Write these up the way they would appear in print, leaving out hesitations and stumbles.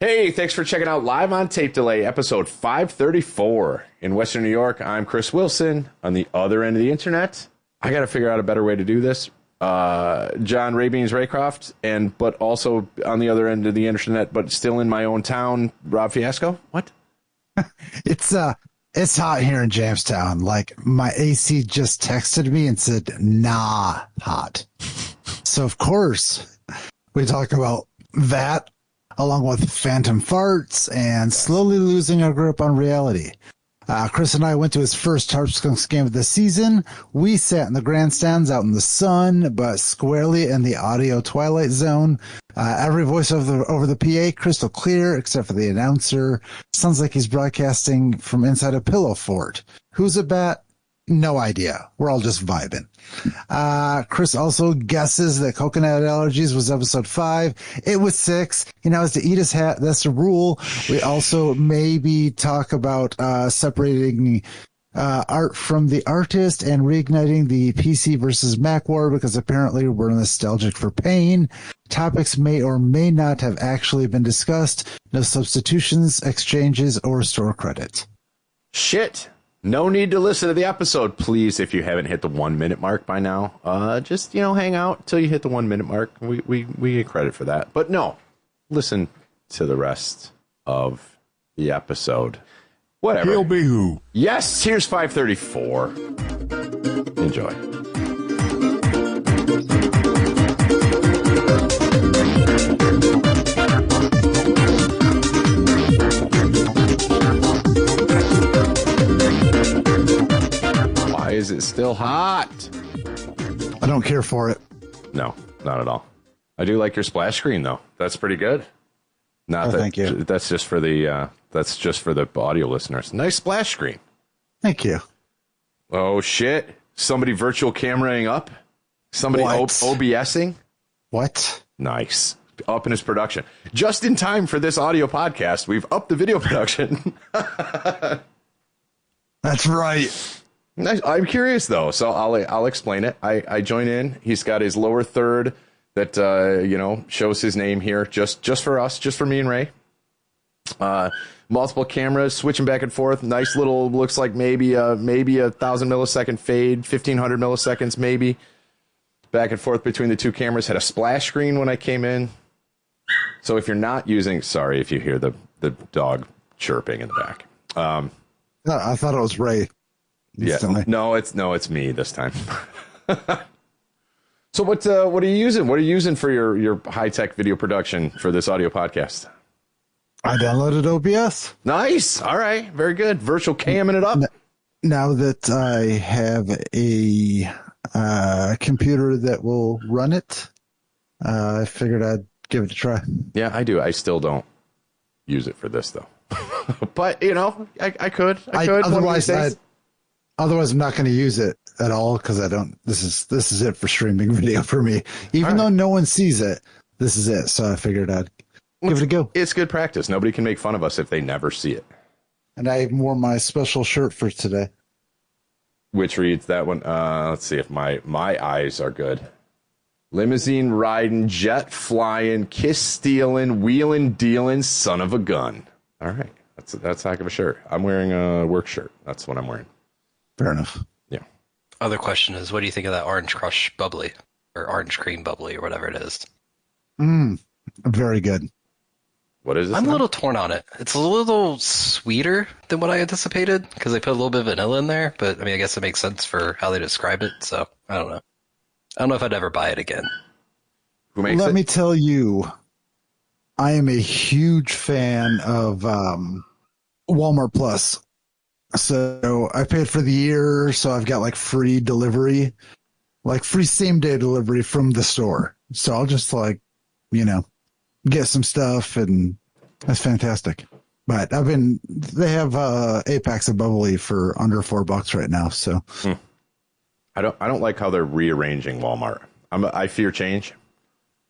Hey, thanks for checking out Live on Tape Delay, episode 534. In Western New York, I'm Chris Wilson. On the other end of the internet, I got to figure out a better way to do this. John Rabeans Raycroft, but also on the other end of the internet, but still in my own town, Rob Fiasco. What? It's hot here in Jamestown. Like, my AC just texted me and said, nah, hot. So, of course, we talk about that, along with phantom farts and slowly losing our grip on reality. Chris and I went to his first Tarp Skunks game of the season. We sat in the grandstands out in the sun, but squarely in the audio twilight zone. Every voice over the PA crystal clear, except for the announcer. Sounds like he's broadcasting from inside a pillow fort. Who's a bat? No idea. We're all just vibing. Chris also guesses that coconut allergies was episode 5. It was 6. He now has to eat his hat. That's the rule. We also maybe talk about separating art from the artist and reigniting the PC versus Mac war, because apparently we're nostalgic for pain. Topics may or may not have actually been discussed. No substitutions, exchanges, or store credit. Shit. No need to listen to the episode, please. If you haven't hit the 1 minute mark by now, just, hang out till you hit the 1 minute mark. We get credit for that. But no, listen to the rest of the episode. Whatever. He'll be who? Yes, here's 534. Enjoy. Is it still hot? I don't care for it. No, not at all. I do like your splash screen though. That's pretty good. Thank you. That's just for the audio listeners. Nice splash screen. Thank you. Oh shit! Somebody virtual cameraing up. Somebody OBSing. What? Nice. Up in his production. Just in time for this audio podcast, we've upped the video production. That's right. Nice. I'm curious though, so I'll explain it. I join in. He's got his lower third that shows his name here, just for us, just for me and Ray. Multiple cameras switching back and forth. Nice little, looks like maybe a 1,000 millisecond fade, 1,500 milliseconds maybe. Back and forth between the two cameras. Had a splash screen when I came in. So if you're not using, sorry if you hear the dog chirping in the back. I thought it was Ray. Instantly. Yeah, it's me this time. So what are you using? What are you using for your high-tech video production for this audio podcast? I downloaded OBS. Nice. All right. Very good. Virtual camming it up. Now that I have a computer that will run it, I figured I'd give it a try. Yeah, I do. I still don't use it for this though. But I could. Otherwise, I'm not going to use it at all because I don't. This is it for streaming video for me. Even though no one sees it, this is it. So I figured I'd give it a go. It's good practice. Nobody can make fun of us if they never see it. And I wore my special shirt for today, which reads that one. Let's see if my eyes are good. Limousine riding, jet flying, kiss stealing, wheeling dealing, son of a gun. All right, that's a heck of a shirt. I'm wearing a work shirt. That's what I'm wearing. Fair enough. Yeah. Other question is, what do you think of that Orange Crush bubbly or orange cream bubbly or whatever it is? Very good. What is it? I'm a little torn on it. It's a little sweeter than what I anticipated because they put a little bit of vanilla in there, but I guess it makes sense for how they describe it. So I don't know. I don't know if I'd ever buy it again. Who makes it? Let me tell you, I am a huge fan of Walmart Plus. So I paid for the year, so I've got free delivery, free same day delivery from the store. So I'll just get some stuff, and that's fantastic. But they have 8 packs of bubbly for under $4 right now. So I don't like how they're rearranging Walmart. I fear change.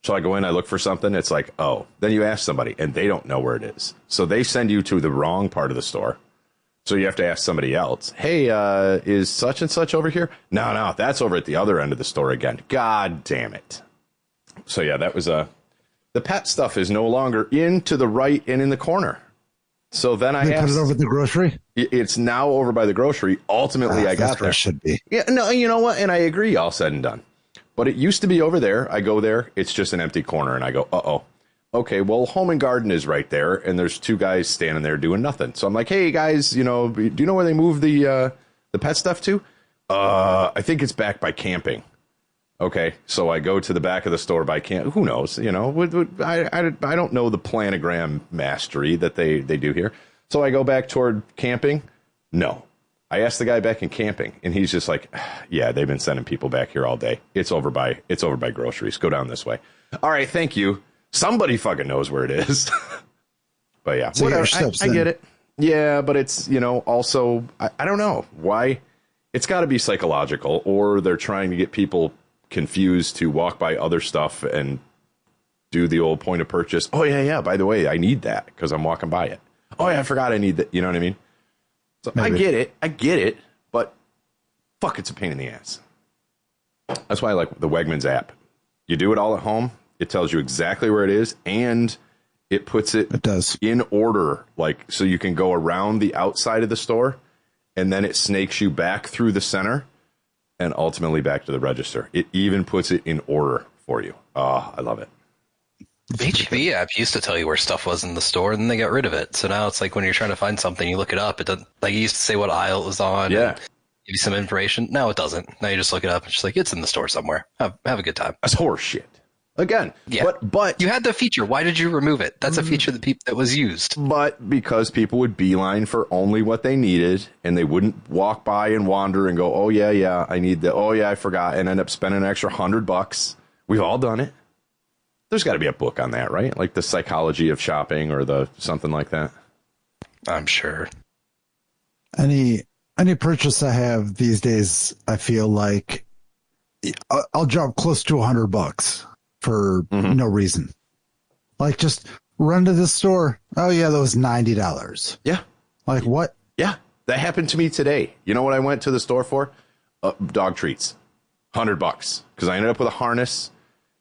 So I go in, I look for something. It's like, oh, then you ask somebody and they don't know where it is. So they send you to the wrong part of the store. So you have to ask somebody else, hey, is such and such over here? No, that's over at the other end of the store again. God damn it. So yeah, that was the pet stuff is no longer in to the right and in the corner. So then I put it over at the grocery. It's now over by the grocery. Ultimately, I got that's where there. it should be. Yeah, no, you know what? And I agree, all said and done. But it used to be over there. I go there. It's just an empty corner. And I go, uh-oh. Okay, well, Home and Garden is right there. And there's two guys standing there doing nothing. So I'm like, hey, guys, do you know where they moved the pet stuff to? I think it's back by camping. Okay, so I go to the back of the store by camp. Who knows? I don't know the planogram mastery that they do here. So I go back toward camping. No. I asked the guy back in camping, and he's just like, yeah, they've been sending people back here all day. It's over by groceries. Go down this way. All right, thank you. Somebody fucking knows where it is. But yeah, so whatever. I get it. Yeah, but it's, also, I don't know why. It's got to be psychological, or they're trying to get people confused to walk by other stuff and do the old point of purchase. Oh, yeah. By the way, I need that because I'm walking by it. Oh, yeah, I forgot I need that. You know what I mean? So maybe. I get it. But fuck, it's a pain in the ass. That's why I like the Wegmans app. You do it all at home. It tells you exactly where it is. And it puts it in order. Like, so you can go around the outside of the store. And then it snakes you back through the center and ultimately back to the register. It even puts it in order for you. Oh, I love it. The HEB app used to tell you where stuff was in the store, and then they got rid of it. So now it's like when you're trying to find something, you look it up. It doesn't, like, it used to say what aisle it was on. Yeah. Give you some information. Now it doesn't. Now you just look it up and it's just like, it's in the store somewhere. Have a good time. That's horse shit. Again, yeah. But you had the feature. Why did you remove it? That's a feature that was used. But because people would beeline for only what they needed, and they wouldn't walk by and wander and go, oh yeah, I need that. Oh yeah, I forgot, and end up spending an extra $100. We've all done it. There's got to be a book on that, right? Like the psychology of shopping or the something like that. I'm sure. Any purchase I have these days, I feel like I'll drop close to $100 for no reason. Like, just run to the store. Oh yeah, that was $90. Yeah. Like, what? Yeah, that happened to me today. You know what I went to the store for? Dog treats. $100 because I ended up with a harness.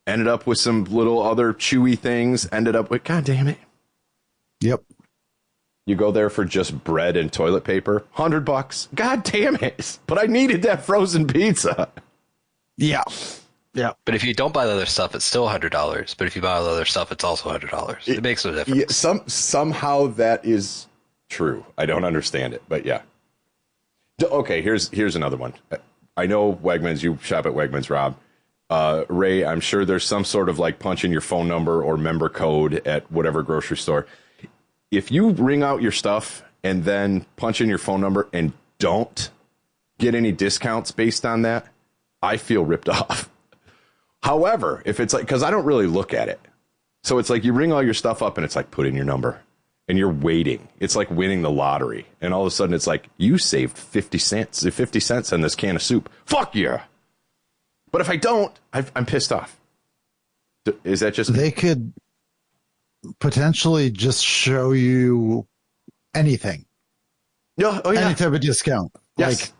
Ended up with some little other chewy things. Ended up with, God damn it. Yep. You go there for just bread and toilet paper. $100. God damn it. But I needed that frozen pizza. Yeah. Yeah. But if you don't buy the other stuff, it's still $100. But if you buy the other stuff, it's also $100. It makes no difference. Yeah, somehow that is true. I don't understand it, but yeah. Okay, here's another one. I know Wegmans. You shop at Wegmans, Rob. Ray, I'm sure there's some sort of like punch in your phone number or member code at whatever grocery store. If you ring out your stuff and then punch in your phone number and don't get any discounts based on that, I feel ripped off. However, if it's like, because I don't really look at it. So it's like you ring all your stuff up and it's like, put in your number. And you're waiting. It's like winning the lottery. And all of a sudden it's like, you saved 50 cents on this can of soup. Fuck yeah. But if I don't, I'm pissed off. Is that just... They could potentially just show you anything. Yeah, oh, yeah. Any type of discount. Yes. Like,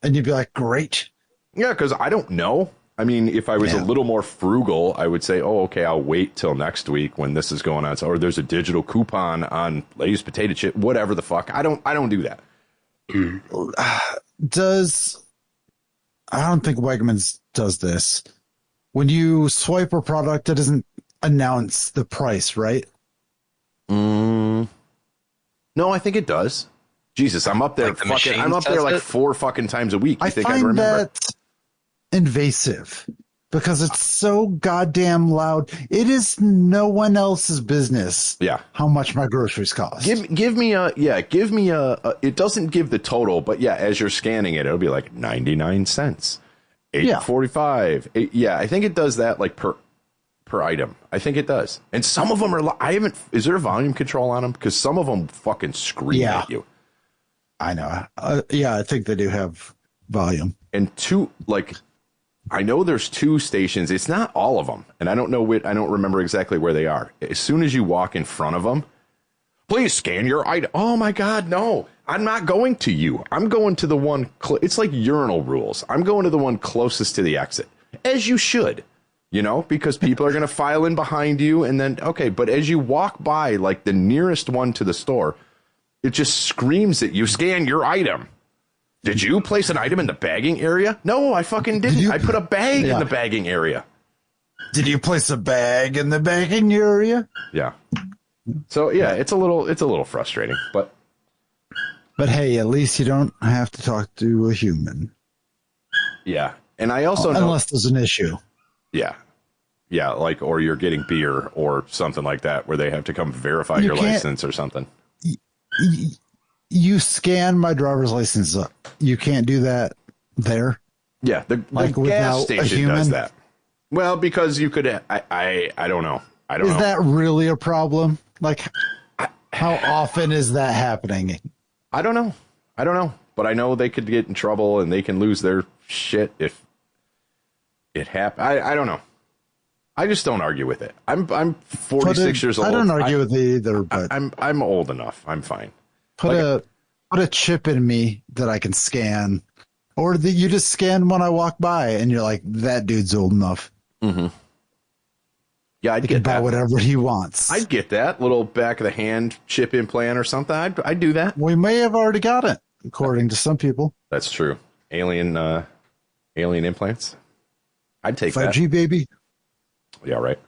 and you'd be like, great. Yeah, because I don't know. I mean, if I was a little more frugal, I would say, oh, okay, I'll wait till next week when this is going on. So, or there's a digital coupon on Lay's potato chip, whatever the fuck. I don't do that. I don't think Wegmans does this. When you swipe a product, it doesn't announce the price, right? No, I think it does. Jesus, I'm up there. Like I'm up there like 4 fucking times a week. You think I'd remember? That invasive because it's so goddamn loud. It is no one else's business. Yeah. How much my groceries cost. Give me a it doesn't give the total, but yeah, as you're scanning it, it'll be like 99 cents, 8.45. Yeah, I think it does that like per item. I think it does. And some of them are, is there a volume control on them? Because some of them fucking scream at you. I know. Yeah, I think they do have volume. And I know there's 2 stations. It's not all of them. And I don't remember exactly where they are. As soon as you walk in front of them, please scan your item. Oh my God, no. I'm not going to you. I'm going to the one, it's like urinal rules. I'm going to the one closest to the exit. As you should. you know, because people are going to file in behind you. And then, okay, but as you walk by, like the nearest one to the store, it just screams at you, scan your item. Did you place an item in the bagging area? No, I fucking didn't. I put a bag in the bagging area. Did you place a bag in the bagging area? Yeah. So yeah, it's a little frustrating, but hey, at least you don't have to talk to a human. Yeah. And I also know, unless there's an issue. Yeah. Yeah, like, or you're getting beer or something like that where they have to come verify your license or something. You scan my driver's license up. You can't do that there. Yeah, the gas station does that. Well, because you could, I don't know. I don't know. Is that really a problem? Like, how often is that happening? I don't know. But I know they could get in trouble and they can lose their shit if it happens. I don't know. I just don't argue with it. I'm 46 years old. I don't argue with it either, but I'm old enough. I'm fine. Put a chip in me that I can scan, or that you just scan when I walk by, and you're like, that dude's old enough. Mm-hmm. Yeah, I'd get buy that. Whatever he wants. I'd get that little back of the hand chip implant or something. I'd do that. We may have already got it, according to some people. That's true. Alien implants. I'd take 5G, that. 5G, baby. Yeah, right.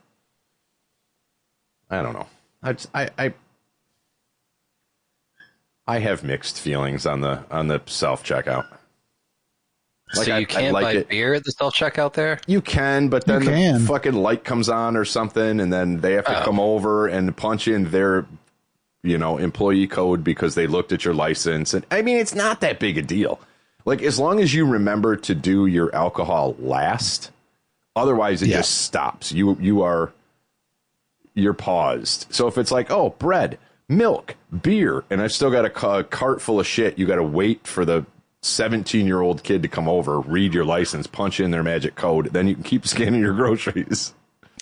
I don't know. I have mixed feelings on the self checkout. Like, so you can't buy beer at the self checkout there? You can, but then the fucking light comes on or something, and then they have to come over and punch in their, employee code because they looked at your license. And I mean, it's not that big a deal. Like, as long as you remember to do your alcohol last, otherwise it just stops. You're paused. So if it's like, oh, bread, milk, beer, and I've still got a cart full of shit, you got to wait for the 17-year-old kid to come over, read your license, punch in their magic code, then you can keep scanning your groceries.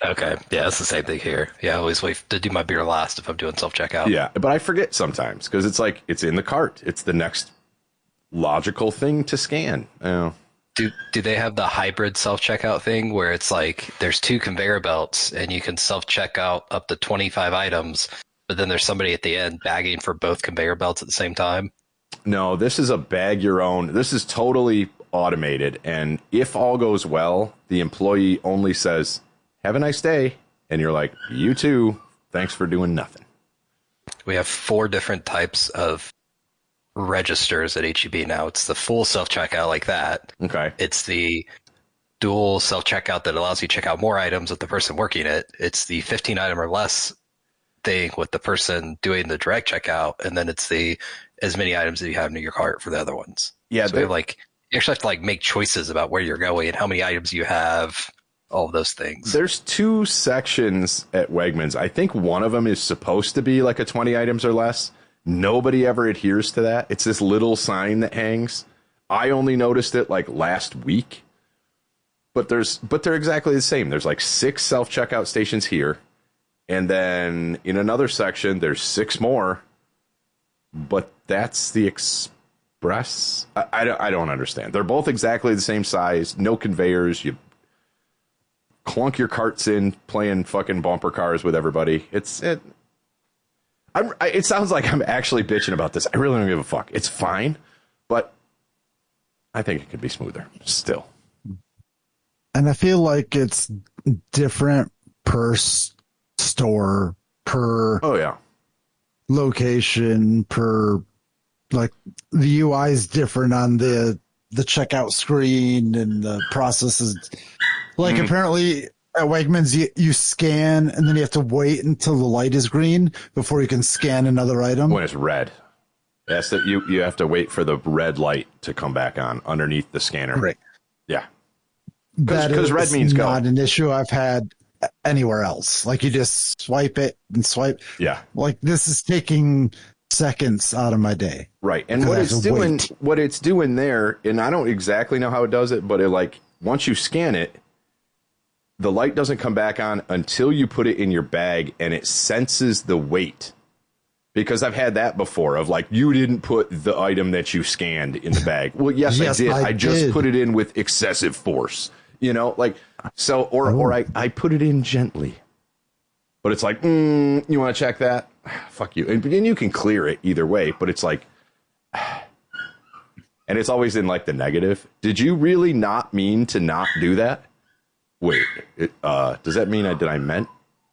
Okay. Yeah, it's the same thing here. Yeah, I always wait to do my beer last if I'm doing self-checkout. Yeah, but I forget sometimes because it's like, it's in the cart. It's the next logical thing to scan. Do they have the hybrid self-checkout thing where it's like there's two conveyor belts and you can self-checkout up to 25 items, but then there's somebody at the end bagging for both conveyor belts at the same time? No, this is a bag your own. This is totally automated. And if all goes well, the employee only says, have a nice day. And you're like, you too. Thanks for doing nothing. We have 4 different types of registers at HEB now. It's the full self-checkout like that. Okay. It's the dual self-checkout that allows you to check out more items with the person working it. It's the 15 item or less thing with the person doing the direct checkout, and then it's the as many items that you have in your cart for the other ones. Yeah, so you actually have to make choices about where you're going and how many items you have, all of those things. There's 2 sections at Wegmans. I think one of them is supposed to be like a 20 items or less. Nobody ever adheres to that. It's this little sign that hangs. I only noticed it last week. But they're exactly the same. There's 6 self-checkout stations here. And then in another section, there's 6 more. But that's the express. I don't understand. They're both exactly the same size. No conveyors. You clunk your carts in, playing fucking bumper cars with everybody. It sounds like I'm actually bitching about this. I really don't give a fuck. It's fine. But I think it could be smoother still. And I feel like it's different per store, per location, per the UI is different on the checkout screen, and the process is apparently at Wegmans you scan and then you have to wait until the light is green before you can scan another item. When it's red. Yes, that you have to wait for the red light to come back on underneath the scanner. Right. Yeah. Because red means go. Not an issue I've had anywhere else. You just swipe it and swipe. Yeah. This is taking seconds out of my day. Right. And what it's doing there, and I don't exactly know how it does it, but once you scan it, the light doesn't come back on until you put it in your bag, and it senses the weight. Because I've had that before of you didn't put the item that you scanned in the bag. Well, yes, I did. I just put it in with excessive force. You know, like, so, or I put it in gently. But it's like, you want to check that? Fuck you. And you can clear it either way, but it's like, and it's always in like the negative. Did you really not mean to not do that? Wait, does that mean did I meant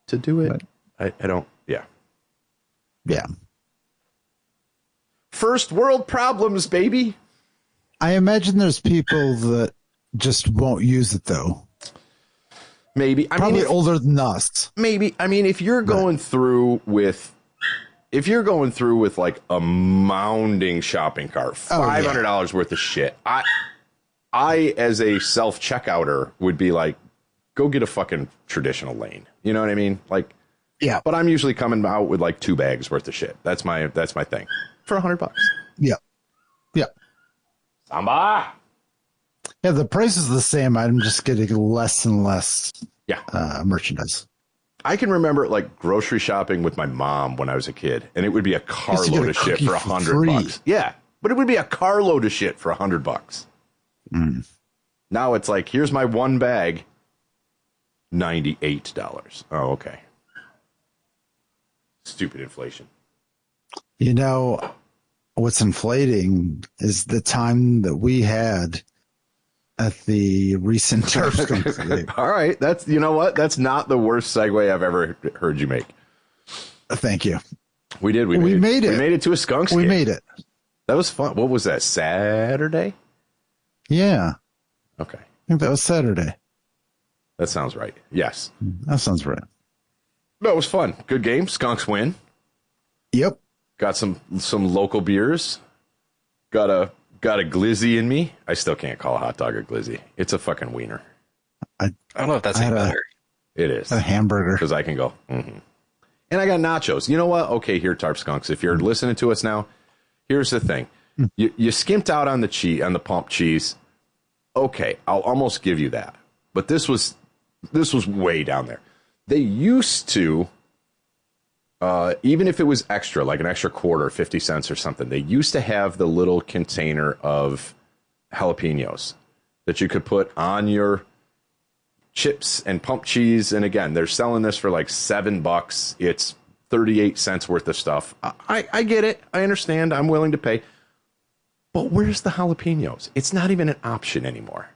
to do it? I don't, yeah. Yeah. First world problems, baby. I imagine there's people that just won't use it though. Maybe. Probably older than us. Maybe. I mean, if you're going through with like a mounding shopping cart, $500 worth of shit, I as a self-checkouter would be like, go get a fucking traditional lane. You know what I mean? Like, yeah. But I'm usually coming out with like 2 bags worth of shit. That's my thing for $100. Yeah. Yeah. Samba. Yeah, the price is the same. I'm just getting less and less merchandise. I can remember like grocery shopping with my mom when I was a kid, and it would be a carload of shit for $100. Yeah, but it would be a carload of shit for $100. Now it's like, here's my 1 bag, $98. Oh, okay. Stupid inflation. You know, what's inflating is the time that we had at the recent Tarp Skunks. All right. That's, you know what? That's not the worst segue I've ever heard you make. Thank you. We did. We made it. We made it to a Skunks We game. made it. That was fun. What was that? Saturday? Yeah. Okay. I think that was Saturday. That sounds right. Yes. That sounds right. That was fun. Good game. Skunks win. Yep. Got some local beers. Got a glizzy in me. I still can't call a hot dog a glizzy. It's a fucking wiener. I don't know if that's any better. It is. A hamburger. Because I can go. Mm-hmm. And I got nachos. You know what? Okay, here, Tarp Skunks. If you're listening to us now, here's the thing. You skimped out on the pump cheese. Okay, I'll almost give you that. But this was way down there. They used to, even if it was extra, like an extra quarter, 50 cents or something, they used to have the little container of jalapenos that you could put on your chips and pump cheese. And again, they're selling this for like $7. It's 38 cents worth of stuff. I get it. I understand. I'm willing to pay. But where's the jalapenos? It's not even an option anymore.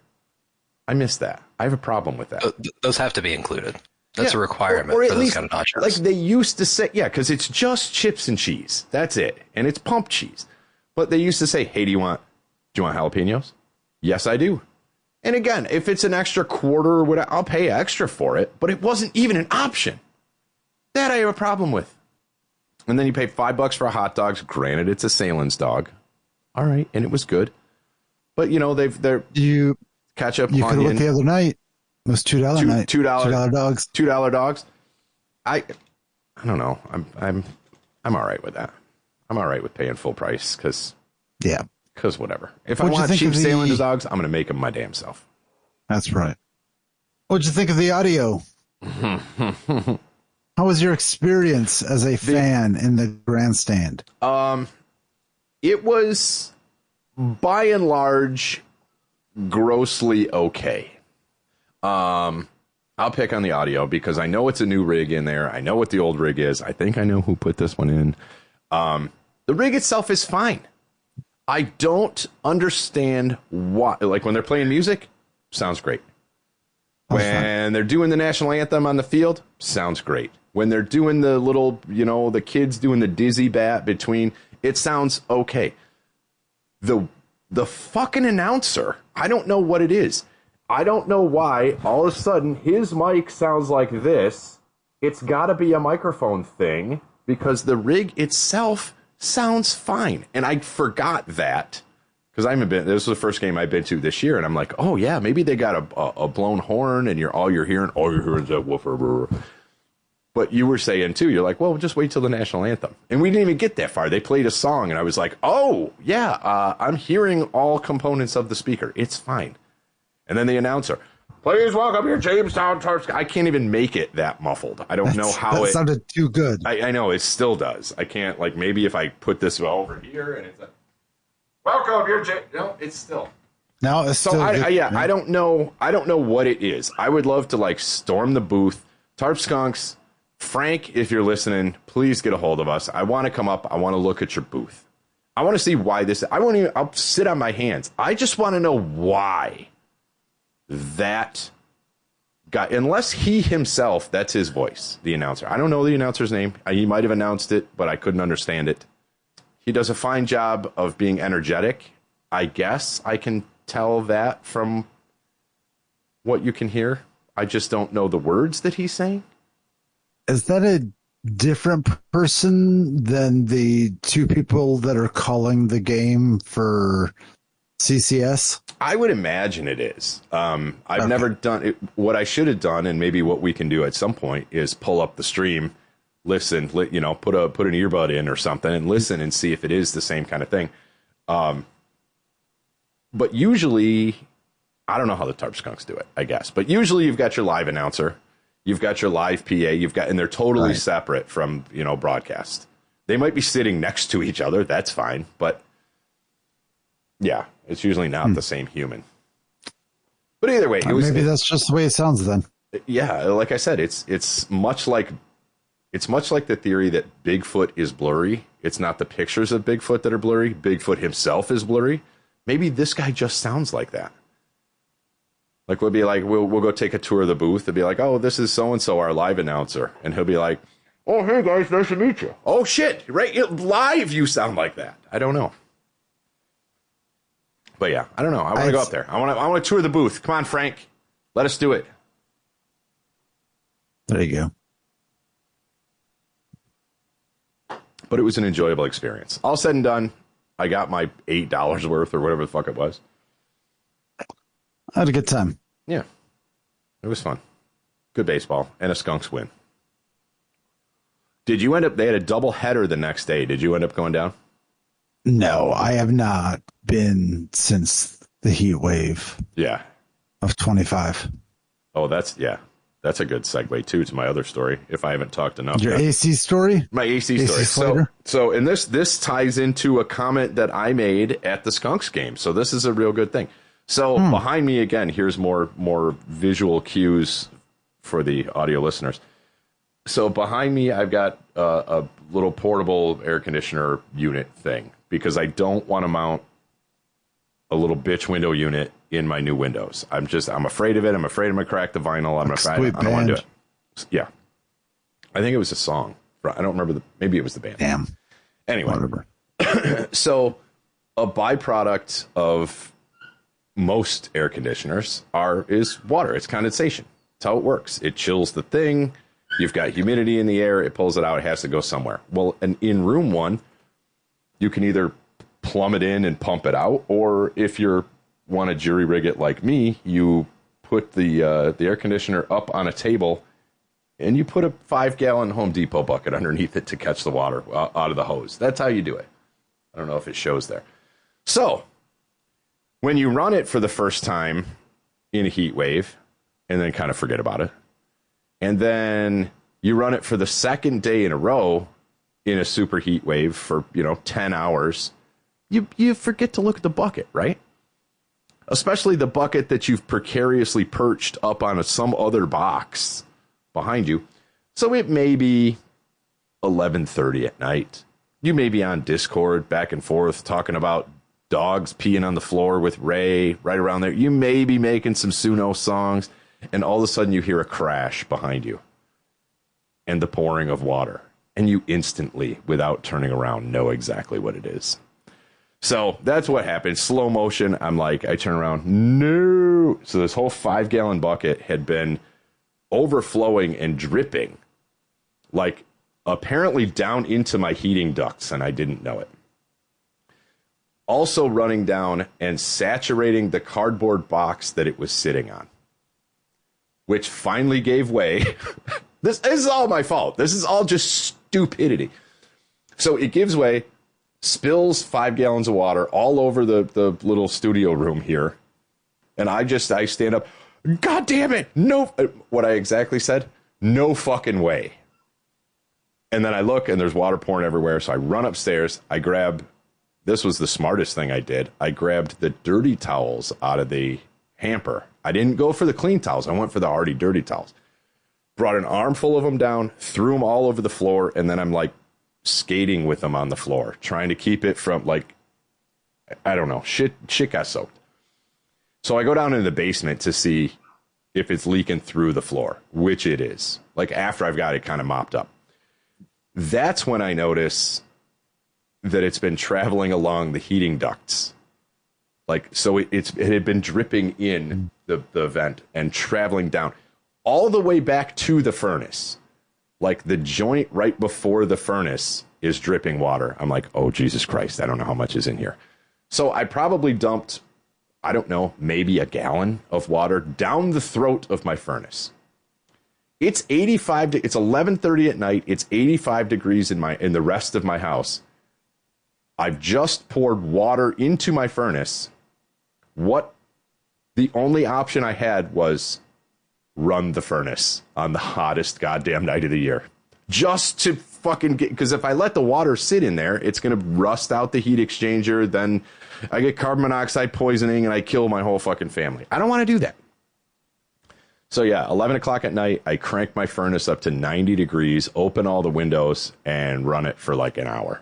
I miss that. I have a problem with that. Those have to be included. That's a requirement or for those least, kind of nachos. Like they used to say, yeah, because it's just chips and cheese. That's it. And it's pump cheese. But they used to say, hey, do you want jalapenos? Yes, I do. And again, if it's an extra quarter or whatever, I'll pay extra for it. But it wasn't even an option. That I have a problem with. And then you pay $5 for a hot dog. Granted, it's a Salen's dog. All right. And it was good. But, you know, they're ketchup, you could have went the other night. It was $2 night. $2 dogs. $2 dogs. I don't know. I'm all right with that. I'm all right with paying full price because whatever. If I want cheap Salen's dogs, I'm going to make them my damn self. That's right. What'd you think of the audio? How was your experience as a fan in the grandstand? It was by and large grossly okay. I'll pick on the audio because I know it's a new rig in there. I know what the old rig is. I think I know who put this one in. The rig itself is fine. I don't understand why. Like when they're playing music, sounds great. When they're doing the national anthem on the field, sounds great. When they're doing the little, the kids doing the dizzy bat between, it sounds okay. The fucking announcer, I don't know what it is. I don't know why all of a sudden his mic sounds like this. It's got to be a microphone thing because the rig itself sounds fine. And I forgot that because this was the first game I've been to this year. And I'm like, oh yeah, maybe they got a blown horn and all you're hearing is that woofer. But you were saying too, you're like, well, just wait till the national anthem. And we didn't even get that far. They played a song and I was like, oh yeah, I'm hearing all components of the speaker. It's fine. And then the announcer, please welcome your Jamestown Tarp Skunks. I can't even make it that muffled. I don't know how it sounded too good. I know it still does. I can't, maybe if I put this over here and it's like, welcome your no, it's still. No, it's So still I don't know. I don't know what it is. I would love to like storm the booth. Tarp Skunks, Frank, if you're listening, please get a hold of us. I want to come up. I want to look at your booth. I want to see why this. I'll sit on my hands. I just want to know why that guy, unless he himself, that's his voice, the announcer. I don't know the announcer's name. He might have announced it, but I couldn't understand it. He does a fine job of being energetic. I guess I can tell that from what you can hear. I just don't know the words that he's saying. Is that a different person than the two people that are calling the game for CCS? I would imagine it is. I've never done it. What I should have done, and maybe what we can do at some point, is pull up the stream, listen, put an earbud in or something, and listen and see if it is the same kind of thing. But usually, I don't know how the Tarp Skunks do it, I guess. But usually you've got your live announcer, you've got your live PA, and they're totally separate from, broadcast. They might be sitting next to each other. That's fine. But yeah, it's usually not the same human. But either way, maybe that's just the way it sounds then. Yeah, like I said, it's much like the theory that Bigfoot is blurry. It's not the pictures of Bigfoot that are blurry. Bigfoot himself is blurry. Maybe this guy just sounds like that. Like we'll be like, we'll go take a tour of the booth. They'll be like, oh, this is so-and-so, our live announcer. And he'll be like, oh, hey guys, nice to meet you. Oh shit, right? Live you sound like that. I don't know. But yeah, I don't know. I want to go up there. I want to tour the booth. Come on, Frank. Let us do it. There you go. But it was an enjoyable experience. All said and done, I got my $8 worth or whatever the fuck it was. I had a good time. Yeah. It was fun. Good baseball and a Skunks win. Did you end up, they had a double header the next day. Did you end up going down? No, I have not been since the heat wave. Yeah. Of 25. Oh, that's a good segue too to my other story. If I haven't talked enough. Your AC story? My AC story. So, and this ties into a comment that I made at the Skunks game. So this is a real good thing. So behind me again, here's more visual cues for the audio listeners. So behind me, I've got a little portable air conditioner unit thing because I don't want to mount a little bitch window unit in my new windows. I'm afraid of it. I'm afraid I'm going to crack the vinyl. I don't want to do it. Yeah. I think it was a song. I don't remember maybe it was the band. Damn. Anyway. So a byproduct of most air conditioners is water. It's condensation. That's how it works. It chills the thing. You've got humidity in the air. It pulls it out. It has to go somewhere. Well, and in room one, you can either plumb it in and pump it out, or if you want to jury rig it like me, you put the air conditioner up on a table and you put a 5-gallon Home Depot bucket underneath it to catch the water out of the hose. That's how you do it. I don't know if it shows there. So when you run it for the first time in a heat wave and then kind of forget about it, and then you run it for the second day in a row in a super heat wave for 10 hours, you forget to look at the bucket, right? Especially the bucket that you've precariously perched up on some other box behind you. So it may be 11:30 at night. You may be on Discord back and forth talking about dogs peeing on the floor with Ray right around there. You may be making some Suno songs, and all of a sudden you hear a crash behind you and the pouring of water. And you instantly, without turning around, know exactly what it is. So that's what happened. Slow motion. I turn around. No. So this whole 5-gallon bucket had been overflowing and dripping, like apparently down into my heating ducts, and I didn't know it. Also running down and saturating the cardboard box that it was sitting on, which finally gave way. This is all my fault. This is all just stupidity. So it gives way, spills 5 gallons of water all over the little studio room here. And I stand up. God damn it. No. What I exactly said? No fucking way. And then I look and there's water pouring everywhere. So I run upstairs. I grab this was the smartest thing I did. I grabbed the dirty towels out of the hamper. I didn't go for the clean towels. I went for the already dirty towels. Brought an armful of them down, threw them all over the floor, and then I'm like skating with them on the floor, trying to keep it from like, I don't know, shit got soaked. So I go down into the basement to see if it's leaking through the floor, which it is. Like after I've got it kind of mopped up. That's when I notice that it's been traveling along the heating ducts. Like, so it had been dripping in the vent and traveling down all the way back to the furnace. Like the joint right before the furnace is dripping water. I'm like, oh, Jesus Christ, I don't know how much is in here. So I probably dumped, I don't know, maybe a gallon of water down the throat of my furnace. It's 85. It's 11:30 at night. It's 85 degrees in the rest of my house. I've just poured water into my furnace. The only option I had was run the furnace on the hottest goddamn night of the year. Just to fucking get, because if I let the water sit in there, it's going to rust out the heat exchanger. Then I get carbon monoxide poisoning and I kill my whole fucking family. I don't want to do that. So yeah, 11 o'clock at night, I crank my furnace up to 90 degrees, open all the windows, and run it for like an hour.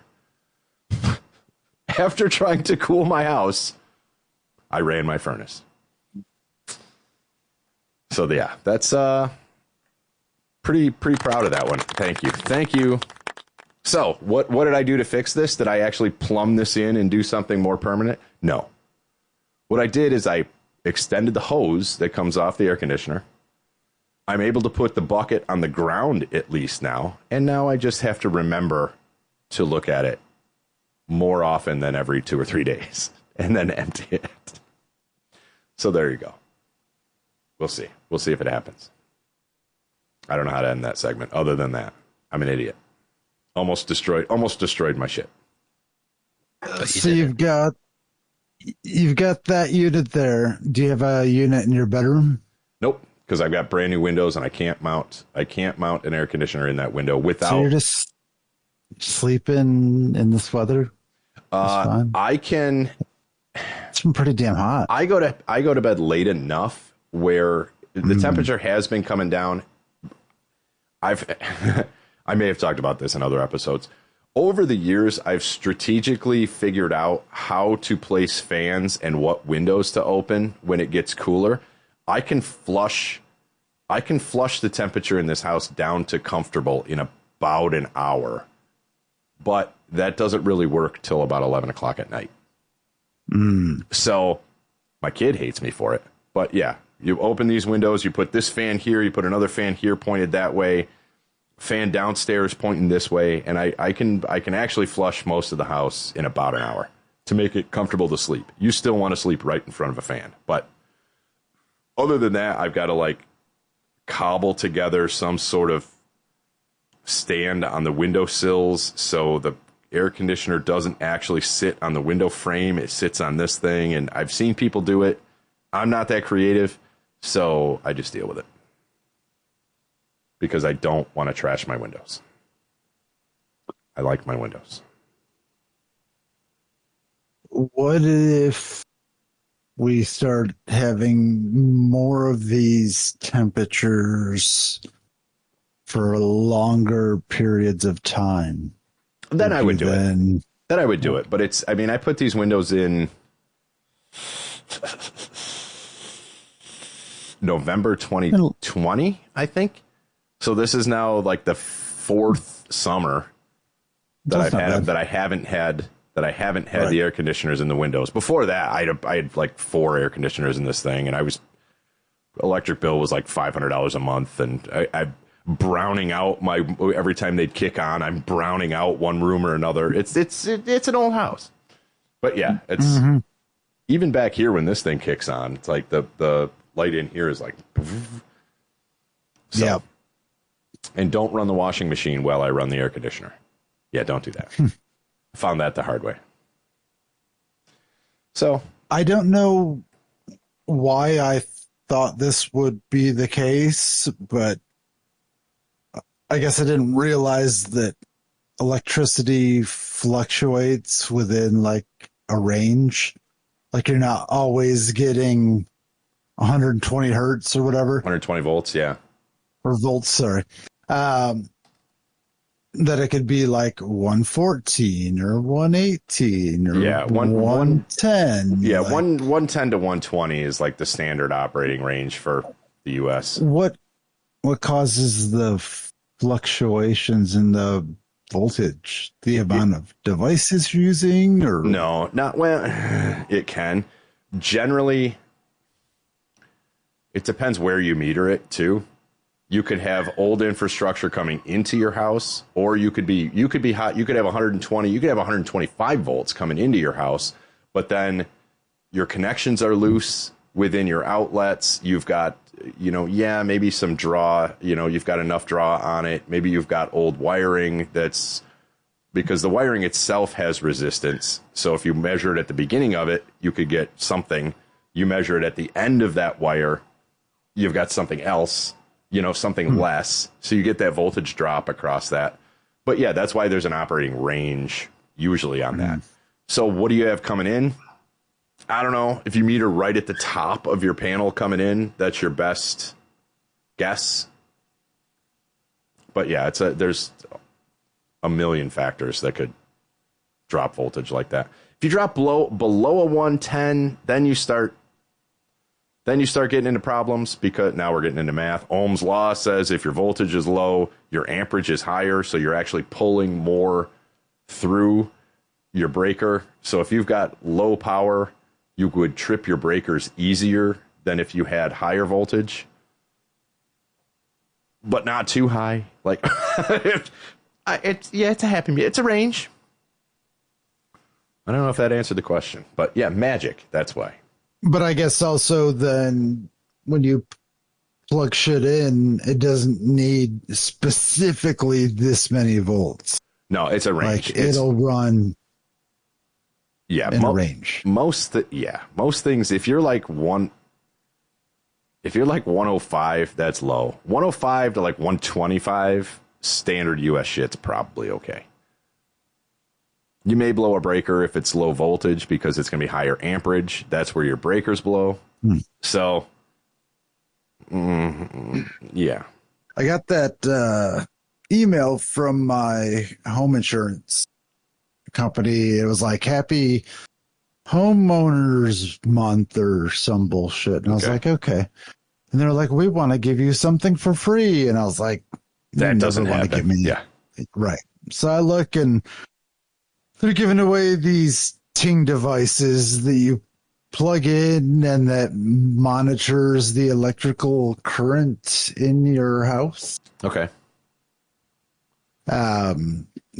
After trying to cool my house, I ran my furnace. So yeah, that's pretty proud of that one. Thank you. So what did I do to fix this? Did I actually plumb this in and do something more permanent? No. What I did is I extended the hose that comes off the air conditioner. I'm able to put the bucket on the ground at least now, and now I just have to remember to look at it more often than every 2 or 3 days, and then empty it. So there you go. We'll see. We'll see if it happens. I don't know how to end that segment. Other than that, I'm an idiot. Almost destroyed my shit. So you've got that unit there. Do you have a unit in your bedroom? Nope, because I've got brand new windows and I can't mount an air conditioner in that window without. So you're just sleeping in this weather? I can. It's been pretty damn hot. I go to bed late enough where the temperature has been coming down. I may have talked about this in other episodes. Over the years, I've strategically figured out how to place fans and what windows to open when it gets cooler. I can flush the temperature in this house down to comfortable in about an hour, but that doesn't really work till about 11 o'clock at night. So my kid hates me for it, but yeah, you open these windows, you put this fan here, you put another fan here pointed that way, fan downstairs pointing this way, and I can actually flush most of the house in about an hour to make it comfortable to sleep. You still want to sleep right in front of a fan, but other than that, I've got to like cobble together some sort of stand on the windowsills so the air conditioner doesn't actually sit on the window frame. It sits on this thing, and I've seen people do it. I'm not that creative, so I just deal with it because I don't want to trash my windows. I like my windows. What if we start having more of these temperatures for longer periods of time? Then I would do it. Then I would do it. But I put these windows in November 2020, I think. So this is now like the fourth summer that I haven't had right. The air conditioners in the windows. Before that, I had like 4 air conditioners in this thing, and electric bill was like $500 a month, and I browning out every time they'd kick on. I'm browning out one room or another. It's an old house, but yeah, it's even back here when this thing kicks on. It's like the light in here is like, so, yeah. And don't run the washing machine while I run the air conditioner. Yeah, don't do that. Found that the hard way. So I don't know why I thought this would be the case, but I guess I didn't realize that electricity fluctuates within like a range. Like you're not always getting 120 hertz or whatever, 120 volts. Yeah. or volts, sorry. That it could be like 114 or 118 or Yeah, 110. Yeah, like, 110 to 120 is like the standard operating range for the US. What causes the fluctuations in the voltage? The amount of devices you're using, or No, not well. It can. Generally, it depends where you meter it too. You could have old infrastructure coming into your house, or you could be hot. You could have 120. You could have 125 volts coming into your house, but then your connections are loose within your outlets. You've got, maybe some draw. You've got enough draw on it. Maybe you've got old wiring that's because the wiring itself has resistance. So if you measure it at the beginning of it, you could get something. You measure it at the end of that wire, you've got something else. Something less. So you get that voltage drop across that. But yeah, that's why there's an operating range usually on that. So what do you have coming in? I don't know. If you meter right at the top of your panel coming in, that's your best guess. But yeah, there's a million factors that could drop voltage like that. If you drop below a 110, then you start getting into problems, because now we're getting into math. Ohm's law says if your voltage is low, your amperage is higher, so you're actually pulling more through your breaker. So if you've got low power, you would trip your breakers easier than if you had higher voltage, but not too high. Like it's a happy, it's a range. I don't know if that answered the question, but yeah, magic. That's why. But I guess also then when you plug shit in, it doesn't need specifically this many volts. No, it's a range. Like it'll run in a range. Most things, if you're like 105, that's low. 105 to like 125, standard US shit's probably okay. You may blow a breaker if it's low voltage because it's going to be higher amperage. That's where your breakers blow. So, yeah. I got that email from my home insurance company. It was like Happy Homeowners Month or some bullshit. And I was like, okay. And they're like, we want to give you something for free. And I was like, that doesn't want to give me. Yeah. Right. So I look and they're giving away these Ting devices that you plug in and that monitors the electrical current in your house. Okay. So I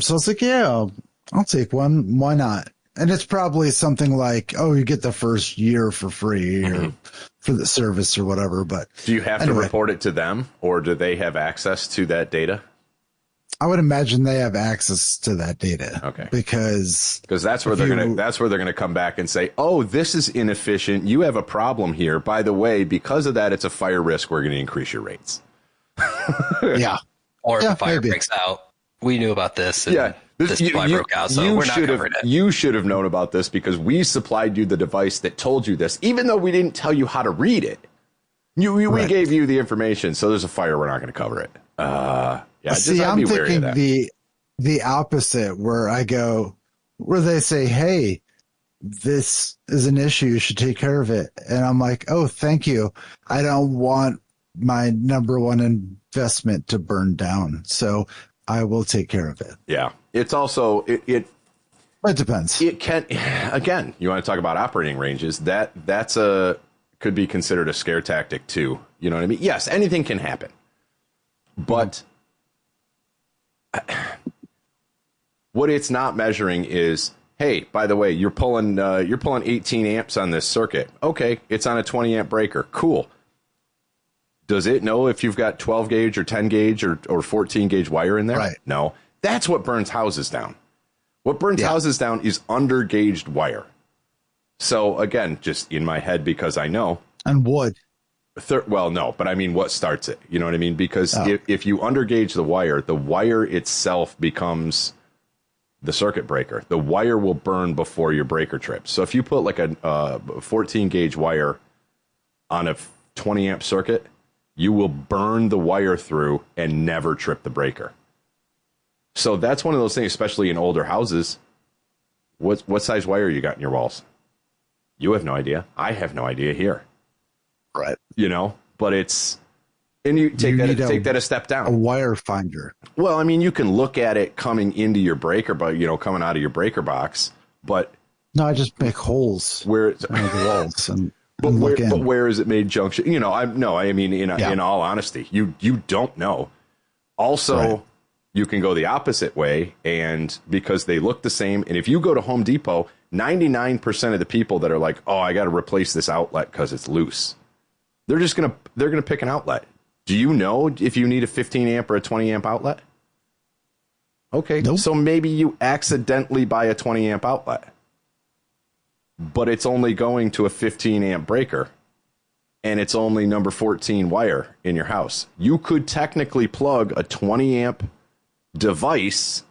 was like, yeah, I'll take one. Why not? And it's probably something like, oh, you get the first year for free or for the service or whatever. But do you have to report it to them, or do they have access to that data? I would imagine they have access to that data. Okay. Because that's where they're gonna come back and say, oh, this is inefficient. You have a problem here. By the way, because of that, it's a fire risk. We're going to increase your rates. Yeah. Or if the fire breaks out, we knew about this. And this supply broke out, so we're not covering it. You should have known about this because we supplied you the device that told you this, even though we didn't tell you how to read it. We gave you the information, so there's a fire. We're not going to cover it. Yeah, see, I'm thinking the opposite, where they say, hey, this is an issue, you should take care of it. And I'm like, oh, thank you. I don't want my number one investment to burn down, so I will take care of it. Yeah. It's also, it depends. It can, again, you want to talk about operating ranges, that's could be considered a scare tactic too. You know what I mean? Yes, anything can happen. But what it's not measuring is, hey, by the way, you're pulling 18 amps on this circuit. Okay, it's on a 20 amp breaker. Cool. Does it know if you've got 12 gauge or 10 gauge or 14 gauge wire in there? Right. No. That's what burns houses down. What burns houses down is undergauged wire. So again, just in my head, because I know. And wood. Well, no, but I mean, what starts it? You know what I mean? Because if you undergauge the wire itself becomes the circuit breaker. The wire will burn before your breaker trips. So if you put like a 14 gauge wire on a 20 amp circuit, you will burn the wire through and never trip the breaker. So that's one of those things, especially in older houses. What size wire you got in your walls? You have no idea. I have no idea here. Right. You know, but it's, and you take that a step down. A wire finder. Well, I mean, you can look at it coming into your breaker, but coming out of your breaker box. But no, I just make holes where it's in the walls and but look in. where is it made junction? In all honesty, you don't know. Also, right. You can go the opposite way, and because they look the same, and if you go to Home Depot, 99% of the people that are like, "Oh, I got to replace this outlet because it's loose," they're gonna pick an outlet. Do you know if you need a 15 amp or a 20 amp outlet? Okay, nope. So maybe you accidentally buy a 20 amp outlet, but it's only going to a 15 amp breaker, and it's only number 14 wire in your house. You could technically plug a 20 amp device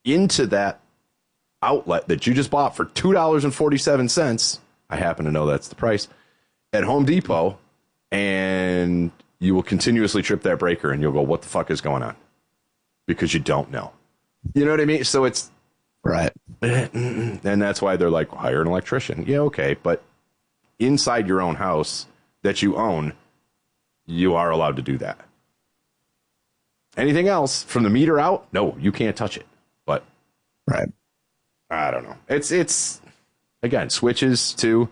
into that outlet that you just bought for $2.47. I happen to know that's the price at Home Depot, and you will continuously trip that breaker, and you'll go, what the fuck is going on? Because you don't know. You know what I mean? So it's right. And that's why they're like, hire an electrician. Yeah, okay. But inside your own house that you own, you are allowed to do that. Anything else from the meter out? No, you can't touch it. But right. I don't know. It's again, switches too.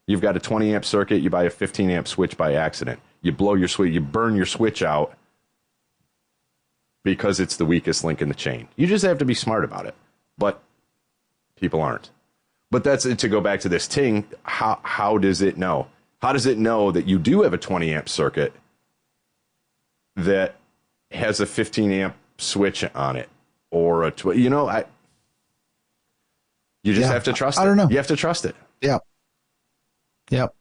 You've got a 20 amp circuit. You buy a 15 amp switch by accident. You blow your switch. You burn your switch out because it's the weakest link in the chain. You just have to be smart about it. But people aren't. But that's to go back to this ting. How does it know? How does it know that you do have a 20 amp circuit that has a 15 amp switch on it, or you just have to trust it. I don't know. You have to trust it. Yeah. Yep.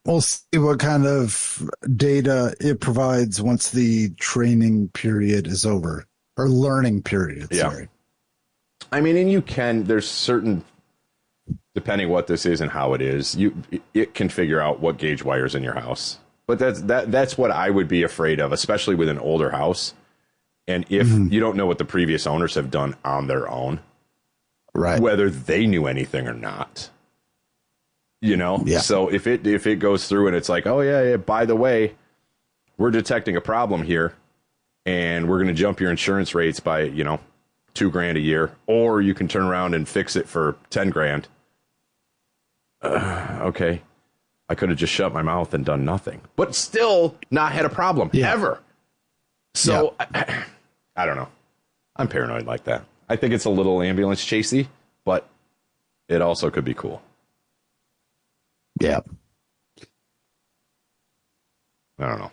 We'll see what kind of data it provides once the training period is over, or learning period. Yeah. Sorry. I mean, and there's certain, depending what this is and how it is, it can figure out what gauge wire's in your house. But that's what I would be afraid of, especially with an older house. And if you don't know what the previous owners have done on their own, right, whether they knew anything or not, Yeah. So if it goes through and it's like, oh yeah, by the way, we're detecting a problem here, and we're going to jump your insurance rates by $2,000 a year, or you can turn around and fix it for $10,000. Okay. I could have just shut my mouth and done nothing, but still not had a problem ever. So I don't know. I'm paranoid like that. I think it's a little ambulance chasey, but it also could be cool. Yeah. I don't know.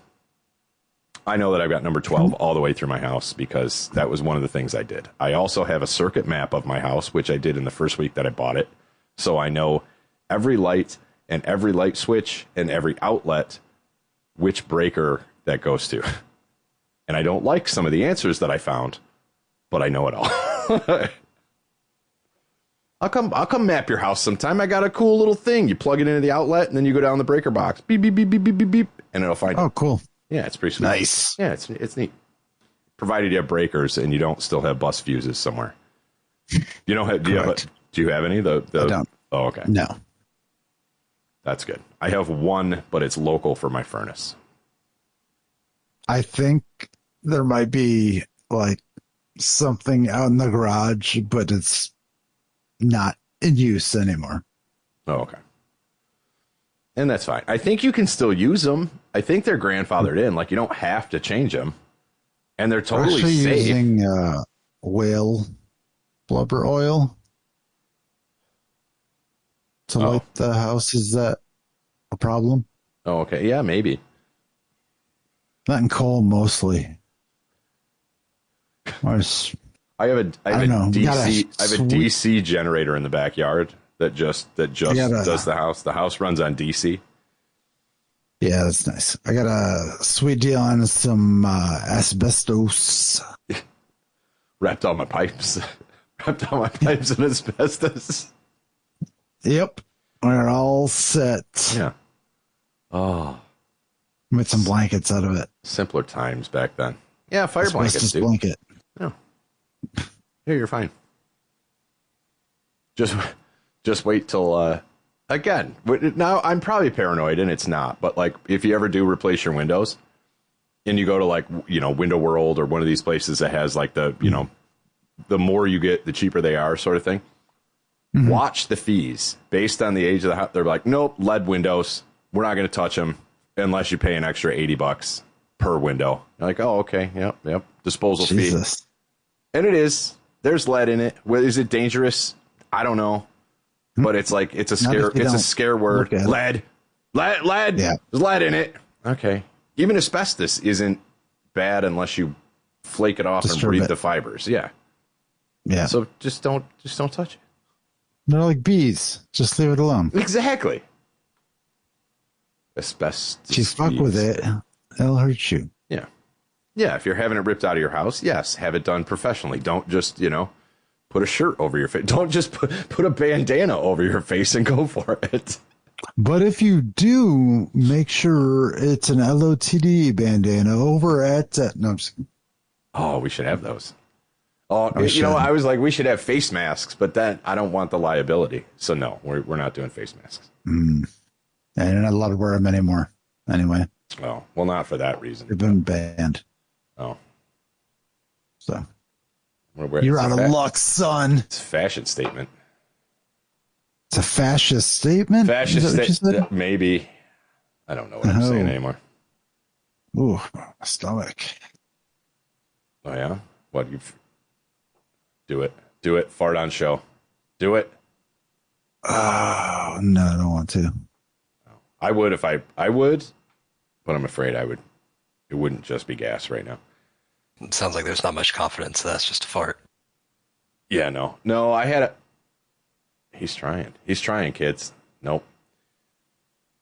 I know that I've got number 12 all the way through my house because that was one of the things I did. I also have a circuit map of my house, which I did in the first week that I bought it. So I know every light and every light switch and every outlet, which breaker that goes to. And I don't like some of the answers that I found, but I know it all. I'll come map your house sometime. I got a cool little thing. You plug it into the outlet, and then you go down the breaker box. Beep, beep, beep, beep, beep, beep, beep, and it'll find Oh, you. cool. Yeah, it's pretty sweet. Nice. Yeah, it's neat. Provided you have breakers and you don't still have bus fuses somewhere. You don't have. Do you have any? I don't. Oh, okay. No. That's good. I have one, but it's local for my furnace. I think there might be like something out in the garage, but it's not in use anymore. Oh, okay. And that's fine. I think you can still use them. I think they're grandfathered in. Like, you don't have to change them. And they're totally actually safe. Using whale blubber oil to light the house. Is that a problem? Oh, okay. Yeah, maybe. Not in coal, mostly. I have a DC generator in the backyard that just does the house. The house runs on DC. Yeah, that's nice. I got a sweet deal on some asbestos. Wrapped all my pipes. Wrapped all my pipes in asbestos. Yep. We're all set. Yeah. Oh, With some blankets out of it. simpler times back then. Yeah, fire blankets, Asbestos dude. blanket. Yeah. Yeah, you're fine. Just wait till again. Now I'm probably paranoid, and it's not. But like, if you ever do replace your windows, and you go to like Window World or one of these places that has like the the more you get, the cheaper they are, sort of thing. Mm-hmm. Watch the fees based on the age of the house. They're like, nope, lead windows. We're not going to touch them unless you pay an extra $80 per window. You're like, oh, okay, yep. Disposal Jesus. fee, and it is. There's lead in it. Is it dangerous? I don't know, but it's like it's a scare. It's a scare word. Lead. Yeah. There's lead in it. Okay. Even asbestos isn't bad unless you flake it off and breathe the fibers. Yeah. Yeah. So just don't touch it. They're like bees. Just leave it alone. Exactly. Asbestos. If you fuck with it, it'll hurt you. Yeah. Yeah. If you're having it ripped out of your house, yes, have it done professionally. Don't just, put a shirt over your face. Don't just put a bandana over your face and go for it. But if you do, make sure it's an LOTD bandana over at... no, I'm just... Oh, we should have those. Oh, I was like, we should have face masks, but then I don't want the liability. So no, we're not doing face masks. And you're not allowed to wear them anymore. Anyway. Oh, well, not for that reason. They've been banned. Oh. So. You're out of luck, son. It's a fashion statement. It's a fascist statement? Fascist statement? Maybe. I don't know what I'm saying anymore. Ooh, my stomach. Oh, yeah? What? Do it. Do it. Fart on show. Do it. Oh, no, I don't want to. I would if I would, but I'm afraid I would. It wouldn't just be gas right now. It sounds like there's not much confidence. That's just a fart. Yeah, no. I had a. He's trying, kids. Nope.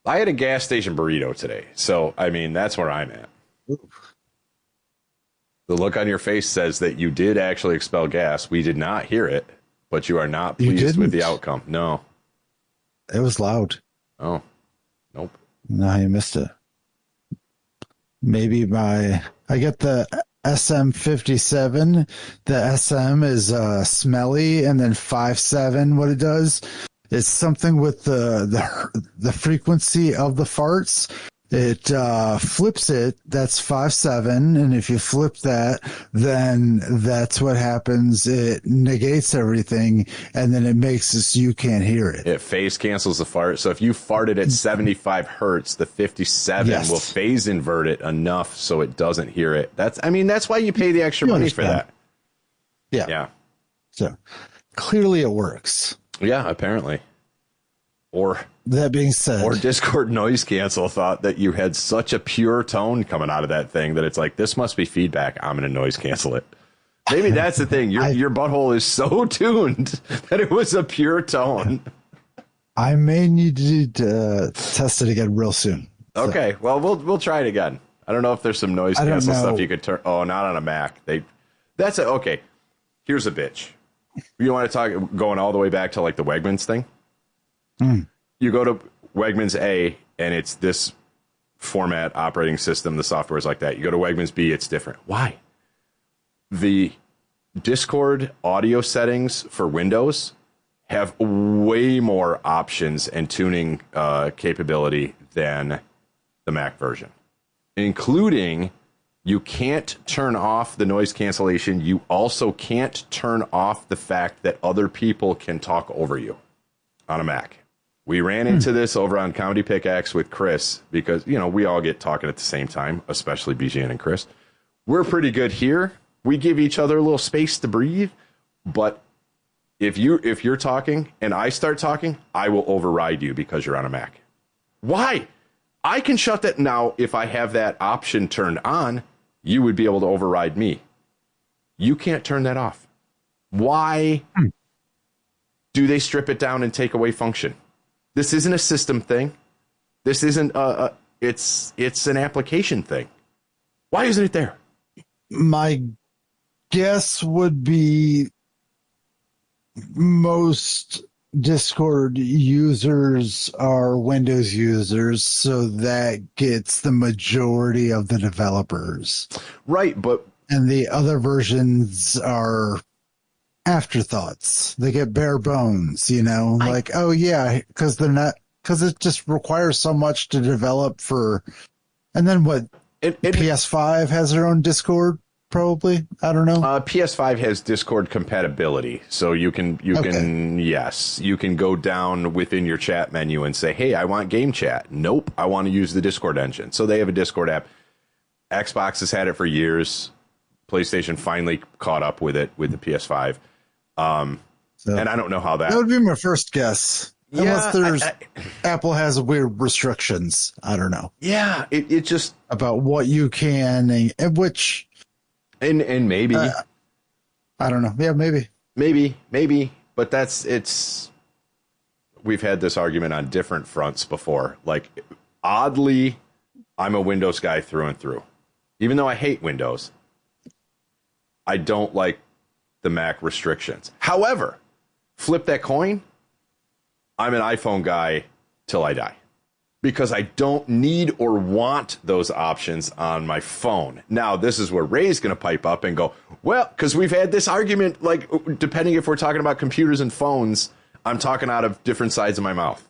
I had a gas station burrito today, so I mean that's where I'm at. Ooh. The look on your face says that you did actually expel gas. We did not hear it, but you are not pleased with the outcome. No. It was loud. Oh. Nope. No, you missed it. Maybe I get the SM57. The SM is smelly, and then 57. What it does is something with the frequency of the farts. It flips it. That's 57, and if you flip that, then that's what happens. It negates everything, and then it makes it so you can't hear it. It phase cancels the fart. So if you farted at 75 hertz, the 57 will phase invert it enough so it doesn't hear it. That's why you pay the extra money for that. Yeah. So clearly it works. Yeah, apparently. Or that being said, or Discord noise cancel thought that you had such a pure tone coming out of that thing that it's like, this must be feedback. I'm going to noise cancel it. Maybe that's the thing. Your butthole is so tuned that it was a pure tone. I may need to test it again real soon. So. Okay, well we'll try it again. I don't know if there's some noise cancel stuff you could turn. Oh, not on a Mac. Okay. Here's a bitch. You want to talk going all the way back to like the Wegmans thing? You go to Wegmans A, and it's this format operating system. The software is like that. You go to Wegmans B, it's different. Why? The Discord audio settings for Windows have way more options and tuning capability than the Mac version, including you can't turn off the noise cancellation. You also can't turn off the fact that other people can talk over you on a Mac. We ran into this over on Comedy Pickaxe with Chris because, we all get talking at the same time, especially BGN and Chris. We're pretty good here. We give each other a little space to breathe. But if you're talking and I start talking, I will override you because you're on a Mac. Why? I can shut that now. If I have that option turned on, you would be able to override me. You can't turn that off. Why do they strip it down and take away function? This isn't a system thing. This isn't it's an application thing. Why isn't it there? My guess would be most Discord users are Windows users, so that gets the majority of the developers. Right, but And the other versions are afterthoughts. They get bare bones, like, oh yeah, because it just requires so much to develop for. And then what? PS5 has their own Discord, probably. I don't know. PS5 has Discord compatibility, so you can go down within your chat menu and say, hey, I want game chat. Nope, I want to use the Discord engine. So they have a Discord app. Xbox has had it for years. PlayStation finally caught up with it with the PS5. And I don't know how that would be my first guess. Yeah, Unless Apple has weird restrictions. I don't know. Yeah, it just about what you can and which and maybe I don't know. Yeah, maybe, but we've had this argument on different fronts before. Like, oddly, I'm a Windows guy through and through. Even though I hate Windows, I don't like the Mac restrictions. However, flip that coin, I'm an iPhone guy till I die because I don't need or want those options on my phone. Now, this is where Ray's going to pipe up and go, well, because we've had this argument, like, depending if we're talking about computers and phones, I'm talking out of different sides of my mouth.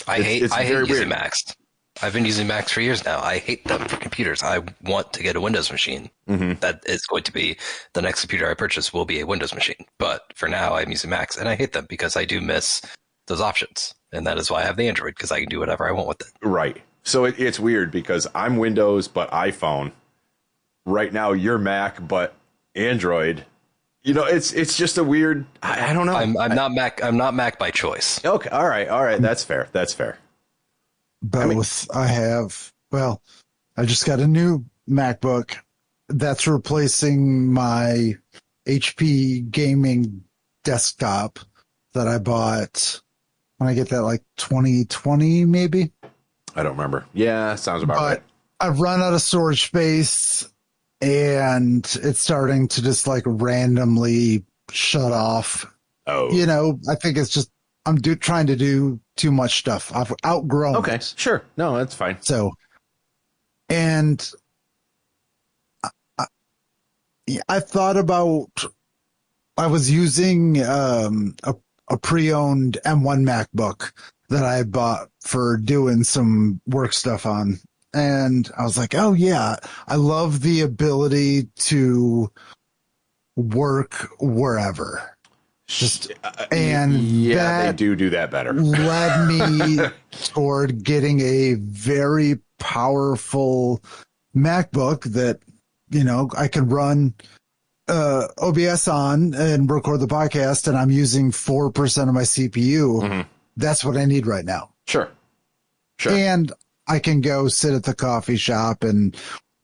I hate using Macs. I've been using Macs for years now. I hate them for computers. I want to get a Windows machine. Mm-hmm. That is going to be the next computer I purchase will be a Windows machine. But for now, I'm using Macs, and I hate them because I do miss those options. And that is why I have the Android, because I can do whatever I want with it. Right. So it's weird because I'm Windows, but iPhone. Right now, you're Mac, but Android. It's just a weird. I don't know. I'm not Mac. I'm not Mac by choice. Okay. All right. That's fair. Both. I have. Well, I just got a new MacBook that's replacing my HP gaming desktop that I bought when I get that, like 2020, maybe. I don't remember. Yeah, sounds about right. I've run out of storage space, and it's starting to just like randomly shut off. Oh, I think it's just I'm trying to do too much stuff. I've outgrown. Okay, it. Sure. No, that's fine. So, and I thought about. I was using a pre-owned M1 MacBook that I bought for doing some work stuff on. And I was like, oh yeah, I love the ability to work wherever. They do that better. Led me toward getting a very powerful MacBook that, I could run OBS on and record the podcast, and I'm using 4% of my CPU. Mm-hmm. That's what I need right now. Sure. And I can go sit at the coffee shop and